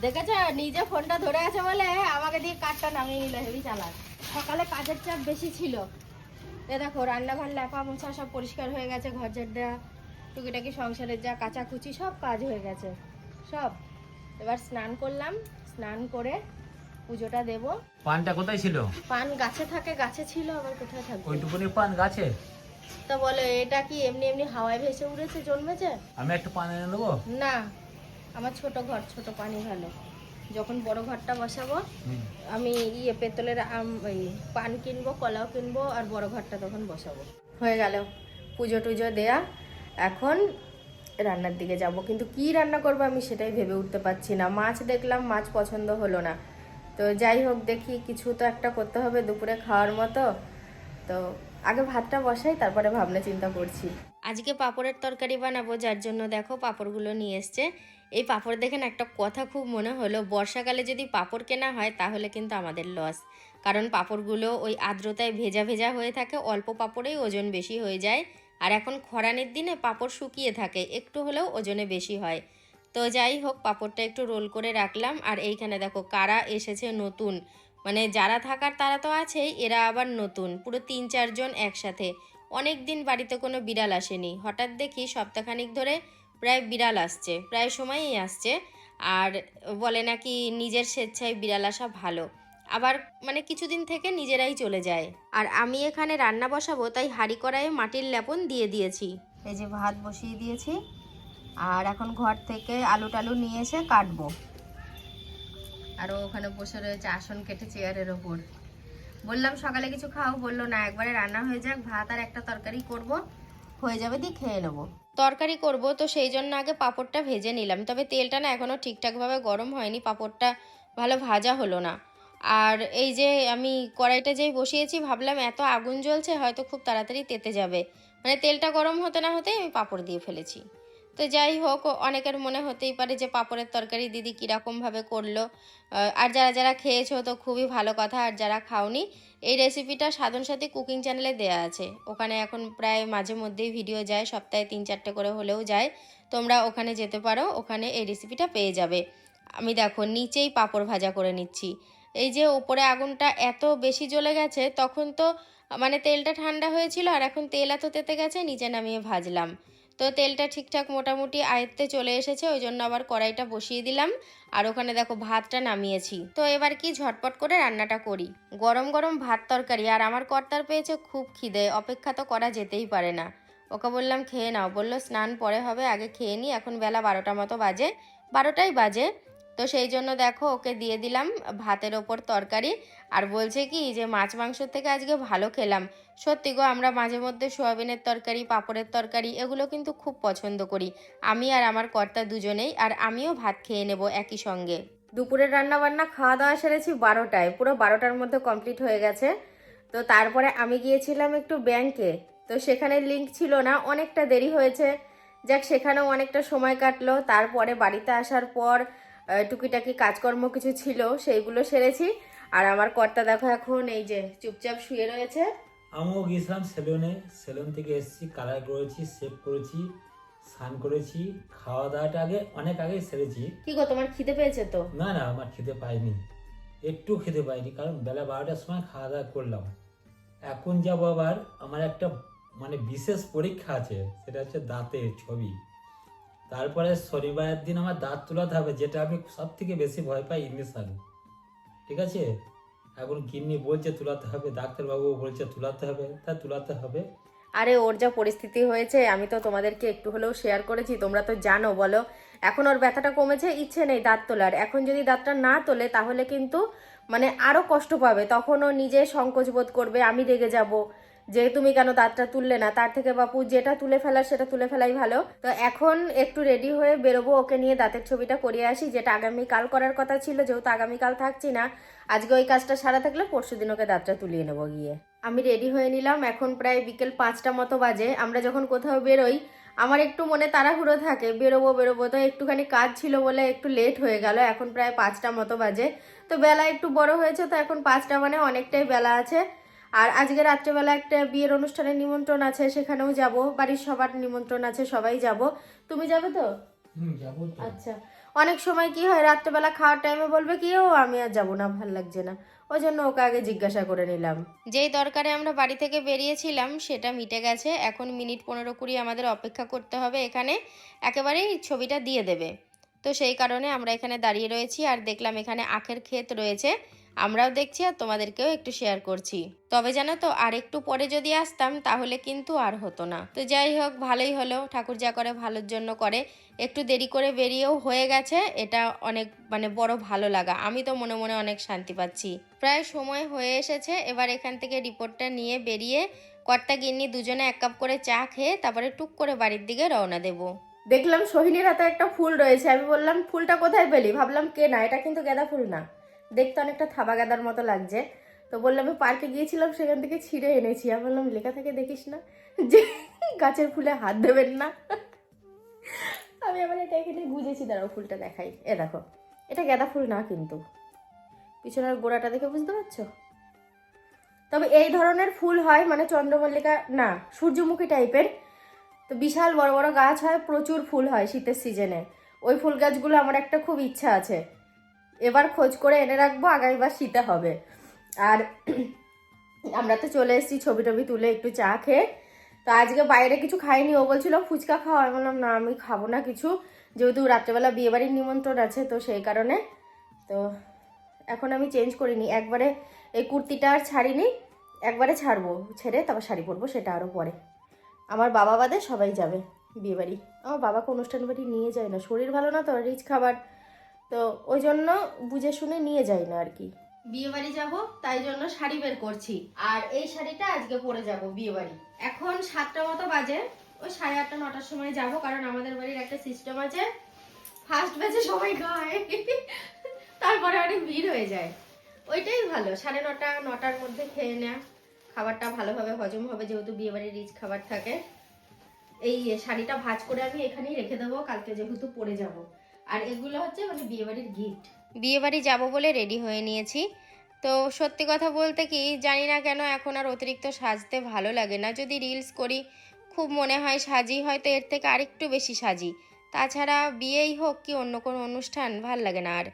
দেখেছো নিজে ফোনটা ধরে আছে বলে আমাকে দিয়ে কাঠটা নামিয়ে নিল, হেভি চালাক। সকালে কাজের চাপ বেশি ছিল। এ দেখো রান্নাঘর ল্যাপা মোছা সব পরিষ্কার হয়ে গেছে, ঘর ঝাড় দেওয়া, টুকিটাকি সংসারের যা কাচাকুচি সব কাজ হয়ে গেছে সব। এবার স্নান করলাম, স্নান করে পুজোটা দেব। পানটা কোথায় ছিল? পান গাছে থাকে, গাছে ছিল, আবার কোথায় থাকবে? ওইটুকুনি পান গাছে। তা বলে এটা কি এমনি এমনি হাওয়ায় ভেসে উড়েছে, জন্মেছে? আমি একটা পান এনে দেবো? না, আমার ছোট ঘর, ছোট পানি ভালো। যখন বড় ঘরটা বসাবো আমি পেতলের পান কিনবো, কলাও কিনবো, আর বড় ঘরটা তখন বসাবো। হয়ে গেল পুজো টুজো দেয়া। এখন রান্নার দিকে যাব, কিন্তু কি রান্না করবো আমি সেটাই ভেবে উঠতে পারছি না। মাছ দেখলাম, মাছ পছন্দ হলো না। তো যাই হোক, দেখি কিছু তো একটা করতে হবে দুপুরে খাওয়ার মতো। তো আগে ভাতটা বসাই, তারপরে ভাবনা চিন্তা করছি। আজকে পাঁপড়ের তরকারি বানাবো, যার জন্য দেখো পাঁপড়গুলো নিয়ে এসছে। এই পাঁপড় দেখেন একটা কথা খুব মনে হলো, বর্ষাকালে যদি পাঁপড় কেনা হয় তাহলে কিন্তু আমাদের লস। কারণ পাঁপড়গুলো ওই আর্দ্রতায় ভেজা ভেজা হয়ে থাকে, অল্প পাঁপড়েই ওজন বেশি হয়ে যায়। আর এখন খরানির দিনে পাঁপড় শুকিয়ে থাকে, একটু হলেও ওজনে বেশি হয়। তো যাই হোক, পাঁপড়টা একটু রোল করে রাখলাম। আর এইখানে দেখো কারা এসেছে নতুন, মানে যারা থাকার তারা তো আছেই, এরা আবার নতুন, পুরো 3-4 জন একসাথে। অনেক দিন বাড়িতে কোনো বিড়াল আসেনি, হঠাৎ দেখি সপ্তাহখানিক ধরে প্রায় বিড়াল আসছে, প্রায় সময়ই আসছে। আর বলে নাকি নিজের স্বেচ্ছায় বিড়াল আসা ভালো, আবার মানে কিছুদিন থেকে নিজেরাই চলে যায়। আর আমি এখানে রান্না বসাবো, তাই হাঁড়ি কড়াইয়ে মাটির লেপন দিয়ে দিয়েছি। এই যে ভাত বসিয়ে দিয়েছি, আর এখন ঘর থেকে আলু টালু নিয়ে এসে কাটবো। আর ওখানে বসে রয়েছে আসন কেটে চেয়ারের ওপর। বললাম সকালে কিছু খাও, বললো না, একবারে রান্না হয়ে যাক, ভাত আর একটা তরকারি করব, হয়ে যাবে, দিয়ে খেয়ে নেবো। তরকারি করব তো সেই জন্য আগে পাঁপড়টা ভেজে নিলাম, তবে তেলটা না এখনও ঠিকঠাকভাবে গরম হয়নি, পাঁপড়টা ভালো ভাজা হলো না। আর এই যে আমি কড়াইটা যেই বসিয়েছি, ভাবলাম এত আগুন জ্বলছে হয়তো খুব তাড়াতাড়ি তেতে যাবে, মানে তেলটা গরম হতে না হতেই আমি পাঁপড় দিয়ে ফেলেছি। তো যাই হোক, অনেকের মনে হতেই পারে যে পাঁপড়ের তরকারি দিদি কীরকমভাবে করলো। আর যারা যারা খেয়েছো তো খুবই ভালো কথা, আর যারা খাওনি, এই রেসিপিটা সাধন সাথী কুকিং চ্যানেলে দেয়া আছে। ওখানে এখন প্রায় মাঝে মধ্যেই ভিডিও যায়, সপ্তাহে 3-4টে করে হলেও যায়। তোমরা ওখানে যেতে পারো, ওখানে এই রেসিপিটা পেয়ে যাবে। আমি দেখো নিচেই পাঁপড় ভাজা করে নিচ্ছি। এই যে ওপরে আগুনটা এত বেশি জ্বলে গেছে, তখন তো মানে তেলটা ঠান্ডা হয়েছিল, আর এখন তেল এত তেতে গেছে, নিচে নামিয়ে ভাজলাম। তো তেলটা ঠিকঠাক মোটামুটি আয়ত্তে চলে এসেছে, ওই জন্য আবার কড়াইটা বসিয়ে দিলাম। আর ওখানে দেখো ভাতটা নামিয়েছি। তো এবার কি ঝটপট করে রান্নাটা করি। গরম গরম ভাত তরকারি, আর আমার কর্তার পেয়েছে খুব খিদে, অপেক্ষা তো করা যেতেই পারে না। ওকে বললাম খেয়ে নাও, বললো স্নান পরে হবে, আগে খেয়ে নি, এখন বেলা 12টা মতো বাজে, 12টাই বাজে। তো সেই জন্য দেখো ওকে দিয়ে দিলাম ভাতের ওপর তরকারি। আর বলছে কি যে মাছ মাংসর থেকে আজকে ভালো খেলাম। সত্যি গো, আমরা মাঝে মধ্যে সোয়াবিনের তরকারি, পাঁপড়ের তরকারি এগুলো কিন্তু খুব পছন্দ করি, আমি আর আমার কর্তা দুজনেই। আর আমিও ভাত খেয়ে নেব একই সঙ্গে। দুপুরের রান্না বান্না খাওয়া দাওয়া সেরেছি 12টায়, পুরো 12টার মধ্যে কমপ্লিট হয়ে গেছে। তো তারপরে আমি গিয়েছিলাম একটু ব্যাংকে, তো সেখানে লিংক ছিল না, অনেকটা দেরি হয়েছে। যাক, সেখানেও অনেকটা সময় কাটলো। তারপরে বাড়িতে আসার পর টুকিটাকি কাজকর্ম কিছু ছিল, সেইগুলো সেরেছি। আর আমার কর্তা দেখো এখন এই যে চুপচাপ শুয়ে রয়েছে। আমিও গিয়েছিলাম সেলুনে, সেলুন থেকে এসেছি, কালার করেছি, শেভ করেছি, স্নান করেছি, খাওয়া দাওয়াটা অনেক আগে সেরেছি। কি গো, তোমার খিদে পেয়েছে তো? না না, আমার খিদে পাইনি, একটু খিদে পাইনি, কারণ বেলা 12টার সময় খাওয়া দাওয়া করলাম। এখন যাবো আবার, আমার একটা মানে বিশেষ পরীক্ষা আছে, সেটা হচ্ছে দাঁতের ছবি। তারপরে শনিবারের দিন আমার দাঁত তুলাতে হবে, যেটা আমি সব থেকে বেশি ভয় পাই, ইঞ্জেকশন। ঠিক আছে, এখন গিন্নি বলছে তুলাতে হবে, ডাক্তারবাবু বলছে তুলাতে হবে, তা তুলাতে হবে। আরে ওর যা পরিস্থিতি হয়েছে আমি তো তোমাদেরকে একটু হলেও শেয়ার করেছি, তোমরা তো জানো। বলো, এখন ওর ব্যথাটা কমেছে, ইচ্ছে নেই দাঁত তোলার। এখন যদি দাঁতটা না তোলে তাহলে কিন্তু মানে আরো কষ্ট পাবে, তখন ও নিজে সংকোচ বোধ করবে, আমি রেগে যাব যে তুমি কেন দাঁতটা তুললে না। তার থেকে বাপু যেটা তুলে ফেলার সেটা তুলে ফেলাই ভালো। তো এখন একটু রেডি হয়ে বেরোবো, ওকে নিয়ে দাঁতের ছবিটা করিয়ে আসি, যেটা আগামীকাল করার কথা ছিল, যেহেতু আগামীকাল থাকছি না, আজকে ওই কাজটা সারা থাকলে পরশুদিন ওকে দাঁতটা তুলিয়ে নেবো গিয়ে। আমি রেডি হয়ে নিলাম, এখন প্রায় বিকেল 5টা মতো বাজে। আমরা যখন কোথাও বেরোই আমার একটু মনে তাড়াহুড়ো থাকে, বেরোবো বেরোবো, তো একটুখানি কাজ ছিল বলে একটু লেট হয়ে গেল। এখন প্রায় 5টা মতো বাজে। তো বেলা একটু বড় হয়েছে, তো এখন 5টা মানে অনেকটাই বেলা আছে। আর আজকে রাত্রেবেলা একটা বিয়ের অনুষ্ঠানের নিমন্ত্রণ আছে, সেখানেও যাব, বাড়ির সবার নিমন্ত্রণ আছে, সবাই যাব। তুমি যাবে তো? যাবো তো। আচ্ছা, অনেক সময় কি হয়, রাত্রেবেলা খাওয়ার টাইমে বলবে কি ও আমি আর যাবো না, ভাল লাগছে না, ওই জন্য ওকে আগে জিজ্ঞাসা করে নিলাম। যেই দরকারে আমরা বাড়ি থেকে বেরিয়েছিলাম সেটা মিটে গেছে। এখন মিনিট 15-20 আমাদের অপেক্ষা করতে হবে, এখানে একেবারেই ছবিটা দিয়ে দেবে। তো সেই কারণে আমরা এখানে দাঁড়িয়ে রয়েছি আর দেখলাম এখানে আখের ক্ষেত রয়েছে, আমরাও দেখছি আর তোমাদেরকেও একটু শেয়ার করছি। তবে জানো তো, আর একটু পরে যদি আসতাম তাহলে কিন্তু আর হতো না। তো যাই হোক, ভালোই হলো, ঠাকুর যা করে ভালোর জন্য করে। একটু দেরি করে বেরিয়েও হয়ে গেছে, এটা অনেক বড় ভালো লাগা। আমি তো মনে মনে অনেক শান্তি পাচ্ছি। প্রায় সময় হয়ে এসেছে, এবার এখান থেকে রিপোর্টটা নিয়ে বেরিয়ে কর্তা গিন্নি দুজনে 1 কাপ করে চা খেয়ে তারপরে টুক করে বাড়ির দিকে রওনা দেব। দেখলাম সোহিনীর হাতে একটা ফুল রয়েছে, আমি বললাম ফুলটা কোথায় পেলি? ভাবলাম কে না, এটা কিন্তু গাঁদা ফুল না, দেখতে অনেকটা থাবা গাঁদার মতো লাগছে। তো বললাম আমি পার্কে গিয়েছিলাম, সেখান থেকে ছিঁড়ে এনেছি। আমি বললাম লেখা থাকে দেখিস না যে গাছের ফুলে হাত দেবেন না। আমি আবার এটা এখানে বুঝেছি, দাঁড়াও ফুলটা দেখাই। এ দেখো, এটা গাঁদা ফুল না, কিন্তু পিছনের গোড়াটা দেখে বুঝতে পারছো? তবে এই ধরনের ফুল হয় চন্দ্রমল্লিকা না, সূর্যমুখী টাইপের। তো বিশাল বড় বড় গাছ হয়, প্রচুর ফুল হয় শীতের সিজনে। ওই ফুল গাছগুলো আমার একটা খুব ইচ্ছা আছে, এবার খোঁজ করে এনে রাখবো, আগামীবার শীতে হবে। আর আমরা তো চলে এসেছি ছবি টবি তুলে একটু চা খেয়ে। তো আজকে বাইরে কিছু খাইনি, ও বলছিল ফুচকা খাওয়া, আমি বললাম না আমি খাবো না কিছু, যেহেতু রাত্রেবেলা বিয়েবাড়ির নিমন্ত্রণ আছে, তো সেই কারণে। তো এখন আমি চেঞ্জ করিনি, একবারে এই কুর্তিটা আর ছাড়িনি, একবারে ছাড়বো, ছেড়ে তারপর শাড়ি পরবো, সেটা আরও পরে। আমার বাবা বাদে সবাই যাবে বিয়েবাড়ি। আমার বাবাকে অনুষ্ঠান বাড়ি নিয়ে যায় না, শরীর ভালো না তো, রিচ খাবার, তো ওই জন্য বুঝে শুনে নিয়ে যাই না আর কি। বিয়ে বাড়ি যাবো, তাই জন্য শাড়ি বের করছি, আর এই শাড়িটা আজকে পরে যাব বিয়ে বাড়ি। এখন 7টা মতো বাজে, ওই 8:30-9টার সময় যাব, কারণ আমাদের বাড়ির একটা সিস্টেম আছে, ফার্স্ট ব্যাচে সবাই খায়, তারপরে অনেক ভিড় হয়ে যায়। ওইটাই ভালো, 9:30-9টার মধ্যে খেয়ে নেয়া, খাবারটা ভালোভাবে হজম হবে, যেহেতু বিয়ে বাড়ির রিচ খাবার থাকে। এই শাড়িটা ভাঁজ করে আমি এখানেই রেখে দেবো, কালকে যেহেতু পরে যাব। আর এগুলো হচ্ছে বিয়েবাড়ির গিফট। বিয়েবাড়ি যাব বলে রেডি হয়ে নিয়েছি। তো সত্যি কথা বলতে কি, জানি না কেন এখন আর অতিরিক্ত সাজতে ভালো লাগে না। যদি রিলস করি খুব মনে হয় সাজি, হয়তো এর থেকে আরেকটু বেশি সাজি। তাছাড়া বিয়েই হোক কি অন্য কোনো অনুষ্ঠান ভাল লাগে না আর।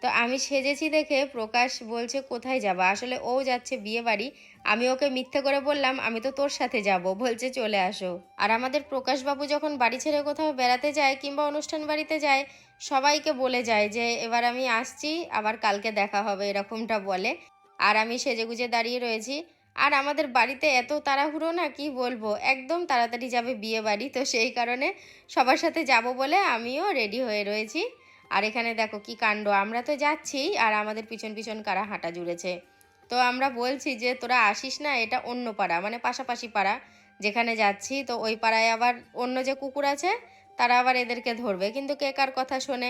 তো আমি সেজেছি দেখে প্রকাশ বলছে কোথায় যাবা, আসলে ও যাচ্ছে বিয়ে বাড়ি। আমি ওকে মিথ্যে করে বললাম আমি তো তোর সাথে যাব, বলছে চলে আসো। আর আমাদের প্রকাশবাবু যখন বাড়ি ছেড়ে কোথাও বেড়াতে যায় কিংবা অনুষ্ঠান বাড়িতে যায়, সবাইকে বলে যায় যে এবার আমি আসছি, আবার কালকে দেখা হবে, এরকমটা বলে। আর আমি সেজেগুজে দাঁড়িয়ে রয়েছি। আর আমাদের বাড়িতে এত তাড়াহুড়ো না, কি বলবো, একদম তাড়াতাড়ি যাবে বিয়ে বাড়ি, তো সেই কারণে সবার সাথে যাব বলে আমিও রেডি হয়ে রয়েছি। আর এখানে দেখো কি কাণ্ড, আমরা তো যাচ্ছি আর আমাদের পিছন পিছন কারা হাঁটা জুড়েছে। তো আমরা বলছি যে তোরা আসিস না, এটা অন্য পাড়া, পাশাপাশি পাড়া যেখানে যাচ্ছি, তো ওই পাড়ায় আবার অন্য যে কুকুর আছে তারা আবার এদেরকে ধরবে, কিন্তু কে কার কথা শোনে,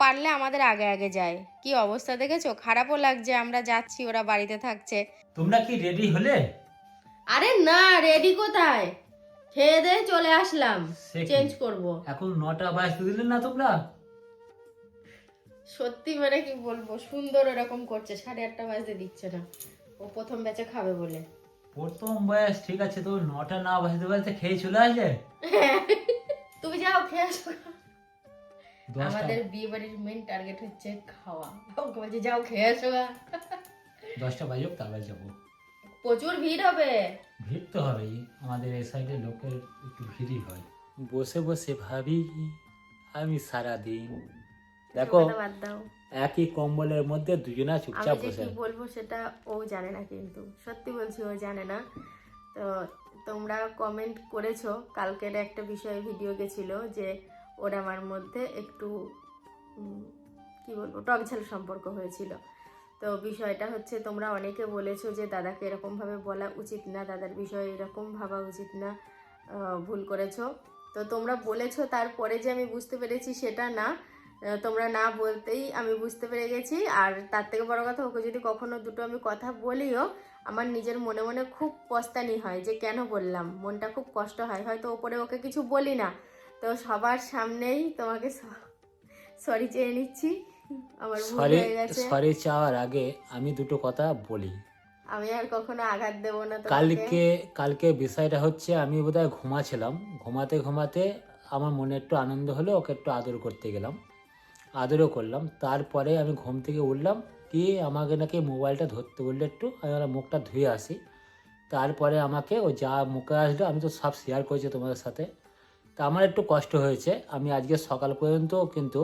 পারলে আমাদের আগে আগে যায়। কি অবস্থা দেখেছো, খারাপও লাগছে, আমরা যাচ্ছি ওরা বাড়িতে থাকছে। তোমরা কি রেডি হলে? আরে না, রেডি কোথায়, খেয়ে দে চলে আসলাম, চেঞ্জ করব। এখন 9টা বাজতে দিলে না তোমরা? সত্যি কি বলবো, সুন্দর এরকম করছে, 8:30 বাজতে দিচ্ছে না, ও প্রথম ব্যাচে খাবে বলে। প্রথম বয়স ঠিক আছে, তো 9টা না বাজতে বাজতে খেয়ে চলে আসলে। তুমি যাও খেয়ে আসো। আমাদের বিয়ে বাড়ির মেন টার্গেট হচ্ছে খাওয়া, ওকে বলছি যাও খেয়ে আসো। 10টা বাজুক তারপর যাবো। প্রচুর ভিড় হবে। ভিড় তো হবেই, আমাদের এই সাইডে লোকের একটু ভিড়ই হয়। বসে বসে ভাবি আমি সারাদিন, দেখো একই কম্বলের মধ্যে দুজনা চুপচাপ বসে। কি বলবো সেটা ও জানে না, কিন্তু সত্যি বলছি ও জানে না। তো তোমরা কমেন্ট করেছো, কালকের একটা বিষয়ে ভিডিও গেছিল যে ওর আমার মধ্যে একটু কি বলবো টকঝাল সম্পর্ক হয়েছিল। তো বিষয়টা হচ্ছে, তোমরা অনেকে বলেছো যে দাদাকে এরকমভাবে বলা উচিত না, দাদার বিষয়ে এরকম ভাবা উচিত না, ভুল করেছো। তো তোমরা বলেছো, তারপরে যে আমি বুঝতে পেরেছি সেটা না, তোমরা না বলতেই আমি বুঝতে পেরে গেছি। আর তার থেকে বড় কথা, ওকে যদি কখনো দুটো আমি কথা বলিও, আমার নিজের মনে মনে খুব পস্তানি হয় যে কেন বললাম, মনটা খুব কষ্ট হয়। হয়তো ওপরে ওকে কিছু বলি না, তো সবার সামনেই তোমাকে সরি চেয়ে নিচ্ছি, আমার ভুল হয়ে গেছে। সরি চাওয়ার আগে আমি দুটো কথা বলি, আমি আর কখনো আঘাত দেব না তোমাকে। কালকে বিষয়টা হচ্ছে, আমি বোধহয় ঘুমাচ্ছিলাম, ঘুমাতে ঘুমাতে আমার মনে একটু আনন্দ হলো, ওকে একটু আদর করতে গেলাম। আদরও করলাম। তারপরে আমি ঘুম থেকে উঠলাম, কি আমাকে নাকি মোবাইলটা ধরতে বললে একটু, আমি আমার মুখটা ধুয়ে আসি। তারপরে আমাকে ও যা মুখে আসলো আমি তো সব শেয়ার করেছি তোমাদের সাথে। তা আমার একটু কষ্ট হয়েছে, আমি আজকে সকাল পর্যন্ত কিন্তু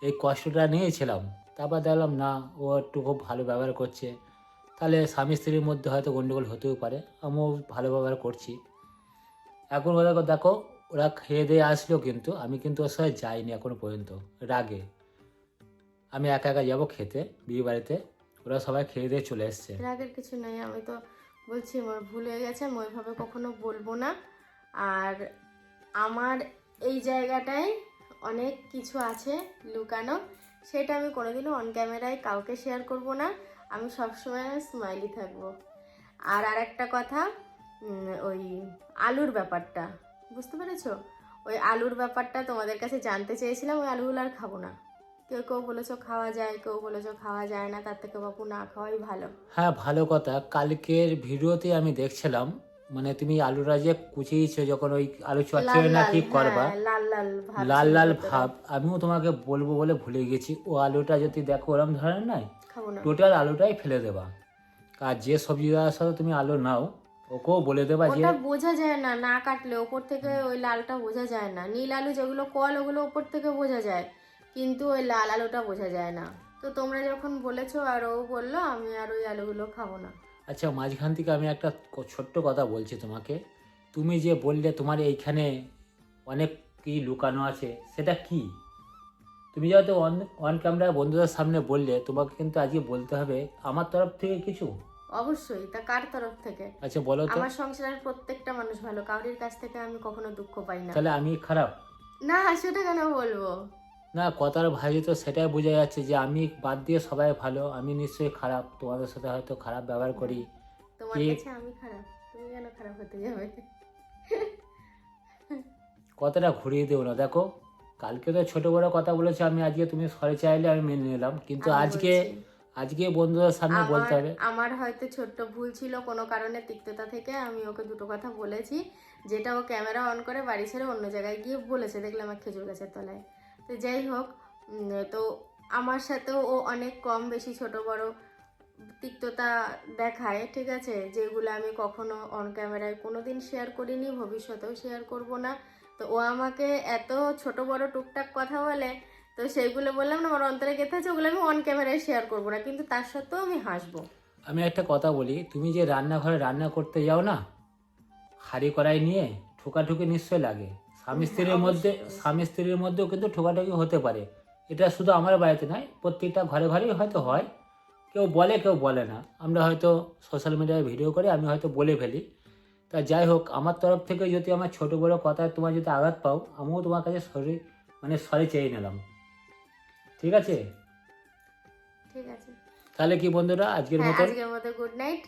এই কষ্টটা নিয়েছিলাম। তারপর দেখলাম না, ও একটু খুব ভালো ব্যবহার করছে, তাহলে স্বামী স্ত্রীর মধ্যে হয়তো গণ্ডগোল হতেও পারে, আমিও ভালো ব্যবহার করছি। এখন ওরা দেখো, ওরা খেয়ে দিয়ে আসলো, কিন্তু আমি কিন্তু ওর সাথে যাইনি এখনো পর্যন্ত, রাগে। আমি একা একা যাবো খেতে বিয়ে বাড়িতে, ওরা সবাই খেয়ে দিয়ে চলে এসছে। রাগের কিছু নেই, আমি তো বলছি আমার ভুল হয়ে গেছে, আমি ওইভাবে কখনো বলবো না। আর আমার এই জায়গাটায় অনেক কিছু আছে লুকানো, সেটা আমি কোনোদিনও অন ক্যামেরায় কাউকে শেয়ার করব না। আমি সবসময় স্মাইলি থাকবো। আর আরেকটা কথা, ওই আলুর ব্যাপারটা বুঝতে পেরেছো? ওই আলুর ব্যাপারটা তোমাদের কাছে জানতে চেয়েছিলাম, ওই আলুগুলো আর খাবো না। কেউ কেউ বলেছো খাওয়া যায়, কেউ বলেছো খাওয়া যায় না, তার থেকে বাপু না খাওয়াই ভালো। হ্যাঁ, ভালো কথা। কালকের ভিডিওতে আমি দেখছিলাম, মানে তুমি আলুটা যে কুচিয়েছো, যখন ওই আলু চচ্চড়ি না কি করবা, হ্যাঁ, লাল লাল ভাব লাল ছিল লাল ভেতরে। ভাব, আমিও তোমাকে বলবো বলে ভুলে গেছি। ও আলুটা যদি দেখো ওরম ধরনের নাই, খাবো না। টোটাল আলুটাই ফেলে দেবা। আর যে সবজি দেওয়ার সাথে তুমি আলু নাও, ওকেও বলে দেবা যে ওটা বোঝা যায় না, না কাটলে ওপর থেকে ওই লালটা বোঝা যায় না। নীল আলু যেগুলো কল ওগুলো ওপর থেকে বোঝা যায়, কিন্তু ওই লাল আলুটা বোঝা যায় না। তো তোমরা যখন বলেছো আর ও বললো, আমি আর ওই আলুগুলো খাবো না। আচ্ছা, মাঝখান থেকে আমি একটা ছোট্ট কথা বলছি তোমাকে। তুমি যে বললে তোমার এইখানে অনেক কি লুকানো আছে, সেটা কি? তুমি যেহেতু অন ক্যামেরা বন্ধুদের সামনে বললে, তোমাকে কিন্তু আজকে বলতে হবে আমার তরফ থেকে কিছু। অবশ্যই, তা কার তরফ থেকে? আচ্ছা বলো তো। আমার সংসারের প্রত্যেকটা মানুষ ভালো, কাউরির কাছ থেকে আমি কখনো দুঃখ পাই না। তাহলে আমি খারাপ? না, সেটা কেন বলবো? না, কথার ভাষে তো সেটাই বোঝা যাচ্ছে যে আমি বাদ দিয়ে সবাই ভালো, আমি নিশ্চয়ই খারাপ, তোমাদের সাথে হয়তো খারাপ ব্যবহার করি। তোমার কি কাছে আমি খারাপ, তুমি কেন খারাপ হতে যাবে? কথাটা ঘুরিয়ে দেও না। দেখো, কালকে তো ছোট বড় কথা বলেছো, আমি আজকে তুমি সরে চাইলে আমি মেনে নিলাম, কিন্তু আমি আজকে বলছি, আজকে বন্ধুদের সামনে বলতে আমার হবে। আমার হয়তো ছোট্ট ভুল ছিল কোনো কারণে, তিক্ততা থেকে আমি ওকে দুটো কথা বলেছি, যেটা ও ক্যামেরা অন করে বাড়ি ছেড়ে অন্য জায়গায় গিয়ে বলেছে, দেখলাম আমার খেজুর গাছের তলায়। তো যাই হোক, তো আমার সাথেও ও অনেক কম বেশি ছোট বড় তিক্ততা দেখায়, ঠিক আছে, যেগুলো আমি কখনো অন ক্যামেরায় কোনোদিন শেয়ার করিনি, ভবিষ্যতেও শেয়ার করব না। তো ও আমাকে এত ছোট বড় টুকটাক কথা বলে, তো সেইগুলো বললাম না, আমার অন্তরে গেঁথে আছে, ওগুলো আমি অন ক্যামেরায় শেয়ার করবো না, কিন্তু তার সত্ত্বেও আমি হাসবো। আমি একটা কথা বলি, তুমি যে রান্নাঘরে রান্না করতে যাও না, হাঁড়ি কড়াই নিয়ে ঠোকাঠুকি নিশ্চয় লাগে। স্বামী স্ত্রীর মধ্যে, স্বামী স্ত্রীর মধ্যেও কিন্তু ঠোকাঠুকি হতে পারে। এটা শুধু আমার বাড়িতে নয়, প্রত্যেকটা ঘরে ঘরেই হয়তো হয়। কেউ বলে, কেউ বলে না। আমরা হয়তো সোশ্যাল মিডিয়ায় ভিডিও করে আমি হয়তো বলে ফেলি। তা যাই হোক, আমার তরফ থেকে যদি আমার ছোট বড় কথায় তোমার যদি আঘাত পাও, আমিও তোমার কাছে সরি চেয়ে নিলাম। ঠিক আছে? ঠিক আছে, তাহলে কি বন্ধুরা, আজকের হ্যাঁ, মতন আজকের মতো গুড নাইট।